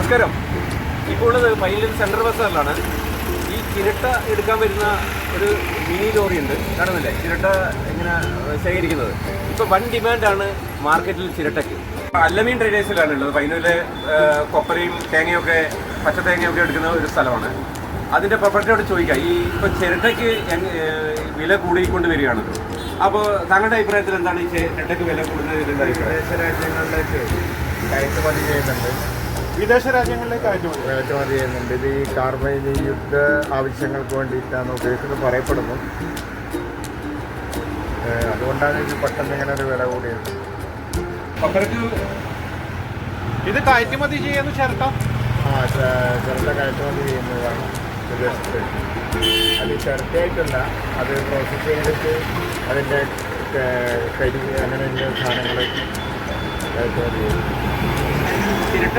നമസ്കാരം. ഇപ്പോൾ ഉള്ളത് പയ്യന്നൂർ സെൻട്രൽ ബസാറിലാണ്. ഈ ചിരട്ട എടുക്കാൻ വരുന്ന ഒരു മിനി ലോറി ഉണ്ട്, കാണുന്നില്ലേ? ചിരട്ട ഇങ്ങനെ ശേഖരിക്കുന്നത്. ഇപ്പോൾ വൻ ഡിമാൻഡാണ് മാർക്കറ്റിൽ ചിരട്ടയ്ക്ക്. അല്ലമീൻ ട്രേഡേഴ്സിലാണ് ഉള്ളത്. പയ്യന്നൂരിലെ കൊപ്പരയും തേങ്ങയൊക്കെ പച്ച തേങ്ങയൊക്കെ എടുക്കുന്ന ഒരു സ്ഥലമാണ്. അതിൻ്റെ പ്രൊപ്പർട്ടിയോട് ചോദിക്കാം, ഈ ഇപ്പോൾ ചിരട്ടയ്ക്ക് വില കൂടിക്കൊണ്ട് വരികയാണ്. അപ്പോൾ താങ്കളുടെ അഭിപ്രായത്തിൽ എന്താണ് ഈ ചിരട്ടയ്ക്ക് വില കൂടുന്നതിൻ്റെ അഭിപ്രായം? വിദേശ രാജ്യങ്ങളിലേക്ക് കയറ്റുമതി ചെയ്യുന്നുണ്ട്. വിദേശ രാജ്യങ്ങളിലേക്ക് കയറ്റുമതി ചെയ്യുന്നുണ്ട്. ഇത് ഈ കാർബൈൻ യുദ്ധ ആവശ്യങ്ങൾക്ക് വേണ്ടിയിട്ടാണ് ഉപയോഗിക്കുന്നത് പറയപ്പെടുന്നു. അതുകൊണ്ടാണ് ഇത് പെട്ടെന്ന് ഇങ്ങനെ ഒരു വില കൂടിയത്. ഇത് കയറ്റുമതി ചെയ്യുന്ന ചിരട്ട ചിരട്ട കയറ്റുമതി ചെയ്യുന്നതാണ് വിദേശത്ത്. അത് ചിരട്ടയായിട്ടല്ല, അത് പ്രോസസ് ചെയ്തിട്ട് അതിൻ്റെ കരി അങ്ങനെയുള്ള സാധനങ്ങൾ കയറ്റുമതി ചെയ്യും. ചിരട്ട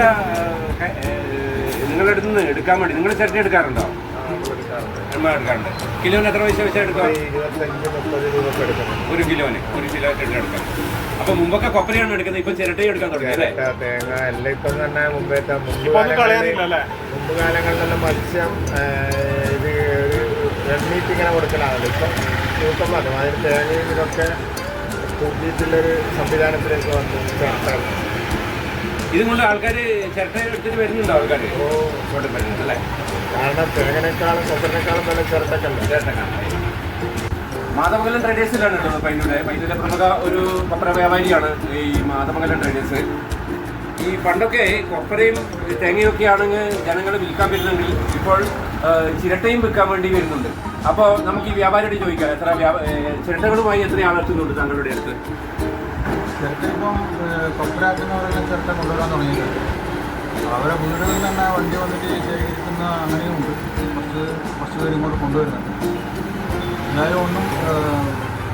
നിങ്ങളുടെ അടുത്ത് നിന്ന് എടുക്കാൻ വേണ്ടി നിങ്ങൾ ചിരട്ട എടുക്കാറുണ്ടോ? എടുക്കാറുണ്ട്. കിലോന് എത്ര പൈസ വെച്ചാൽ എടുക്കാം? 25-30 രൂപ എടുക്കണം ഒരു കിലോന്. ഒരു കിലോ ചിരട്ട എടുക്കാം. അപ്പൊ മുമ്പൊക്കെ കൊപ്പരയാണ് എടുക്കുന്നത്, ഇപ്പൊ ചിരട്ടയും എടുക്കാൻ തുടങ്ങി അല്ലേ? തേങ്ങ എല്ലാം ഇപ്പം തന്നെ മുമ്പ് കാലങ്ങളിലെല്ലാം മത്സ്യം ഇത് ഒരു എണ്ണീറ്റ് ഇങ്ങനെ കൊടുക്കലാണല്ലോ. ഇപ്പം തൂക്കം വന്നു. അതിന് തേങ്ങയും ഇതൊക്കെ കൂട്ടിയിട്ടുള്ളൊരു സംവിധാനത്തിലേക്ക് വന്നു. ഇതുകൊണ്ട് ആൾക്കാർ ചിരട്ട എടുത്തിട്ട് വരുന്നുണ്ടോ? ആൾക്കാർ ഇങ്ങോട്ട് വരുന്നുണ്ടല്ലേ? കാരണം തേങ്ങനേക്കാളും കൊപ്പറിനേക്കാളും വില ചിരട്ടക്കല്ല. മാതമംഗലം ട്രേഡേഴ്സിലാണ് ഉള്ളത്. പയ്യന്നൂരിലെ പ്രമുഖ ഒരു കൊപ്പര വ്യാപാരിയാണ് ഈ മാതമംഗലം ട്രേഡേഴ്സ്. ഈ പണ്ടൊക്കെ കൊപ്പരയും തേങ്ങയൊക്കെ ആണെങ്കിൽ ജനങ്ങൾ വിൽക്കാൻ വരുന്നെങ്കിൽ ഇപ്പോൾ ചിരട്ടയും വിൽക്കാൻ വേണ്ടി വരുന്നുണ്ട്. അപ്പോൾ നമുക്ക് ഈ വ്യാപാരിയോട് ചോദിക്കാം, എത്ര ചിരട്ടകളുമായി എത്ര ആളെത്തുന്നുണ്ട് താങ്കളുടെ അടുത്ത്? ചിരട്ട ഇപ്പം കൊപ്പരാക്കുന്നവരെല്ലാം ചിരട്ട കൊണ്ടുവരാൻ തുടങ്ങിയിട്ടുണ്ട്. അവരെ വീടുകളിൽ തന്നെ വണ്ടി വന്നിട്ട് ശേഖരിക്കുന്ന അങ്ങനെയുമുണ്ട്. കുറച്ച് പേര് ഇങ്ങോട്ട് കൊണ്ടുവരുന്നുണ്ട്. എന്നാലും ഒന്നും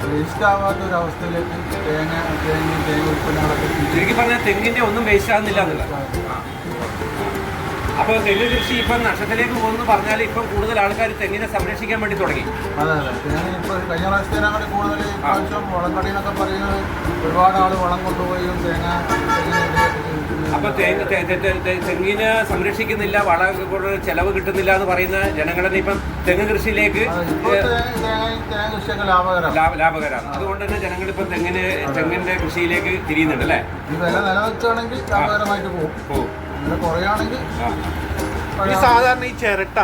വേസ്റ്റ് ആവാത്ത ഒരു അവസ്ഥയിലേക്ക് തേങ്ങ ഉൽപ്പന്നങ്ങളൊക്കെ ശരിക്കും പറഞ്ഞാൽ തെങ്ങിൻ്റെ ഒന്നും വേസ്റ്റ് ആകുന്നില്ല എന്നുള്ള. അപ്പോൾ തെങ്ങ് കൃഷി ഇപ്പം നഷ്ടത്തിലേക്ക് പോകുന്നു പറഞ്ഞാൽ ഇപ്പം കൂടുതൽ ആൾക്കാർ തെങ്ങിനെ സംരക്ഷിക്കാൻ വേണ്ടി തുടങ്ങി. അതെ. തേങ്ങ ഇപ്പോൾ കഴിഞ്ഞ പ്രാവശ്യത്തേക്കാൾ കൂടുതൽ ഇപ്രാവശ്യം വളം കടയിലൊക്കെ പറയുന്നത് ഒരുപാട് ആൾ വളം കൊണ്ടുപോയും അപ്പൊ തെങ്ങിനെ സംരക്ഷിക്കുന്നില്ല, വളം കൂടുതൽ ചെലവ് കിട്ടുന്നില്ല എന്ന് പറയുന്ന ജനങ്ങളെ ഇപ്പം തെങ്ങ് കൃഷിയിലേക്ക് ലാഭകരമാണ്. അതുകൊണ്ട് തന്നെ ജനങ്ങൾ ഇപ്പം തെങ്ങിന്റെ കൃഷിയിലേക്ക് തിരിയുന്നുണ്ട് അല്ലേ? ഈ വില നിലനിൽക്കുകയാണെങ്കിൽ ലാഭകരമായിട്ട് പോകും. കുറയാണെങ്കിൽ ഈ സാധാരണ ഈ ചിരട്ട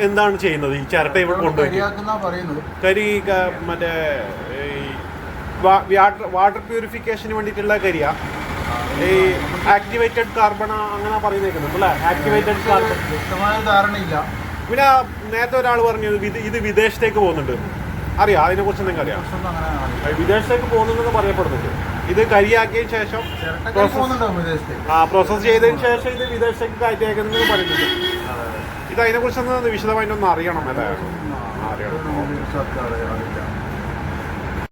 എന്താണ് ചെയ്യുന്നത്? ഈ ചിരട്ട ഇവിടെ കൊണ്ടുപോയി കരി മറ്റേ വാട്ടർ പ്യൂരിഫിക്കേഷന് വേണ്ടിയിട്ടുള്ള കരിയാ, ഈ ആക്ടിവേറ്റഡ് കാർബൺ അങ്ങനെ പറയുന്നേക്കുന്നുണ്ട് അല്ലേ? ആക്ടിവേറ്റഡ് കാർബൺ വ്യക്തമായ ധാരണയില്ല. പിന്നെ നേരത്തെ ഒരാൾ പറഞ്ഞു ഇത് വിദേശത്തേക്ക് പോകുന്നുണ്ട്. അറിയാം, അതിനെ കുറിച്ച് നിങ്ങൾക്ക് അറിയാം? വിദേശത്തേക്ക് പോകുന്നുണ്ടെന്ന് പറയപ്പെടുന്നുണ്ട്. ഇത് കരിയാക്കിയതിന് ശേഷം പ്രോസസ് ചെയ്തതിന് ശേഷം ഇത് വിദേശത്തേക്ക് കയറ്റി അയക്കുന്നെന്ന് പറയുന്നുണ്ട്. ഇത് അതിനെ കുറിച്ചൊന്ന് വിശദമായിട്ടൊന്ന് അറിയണം അല്ലേ? അറിയണം.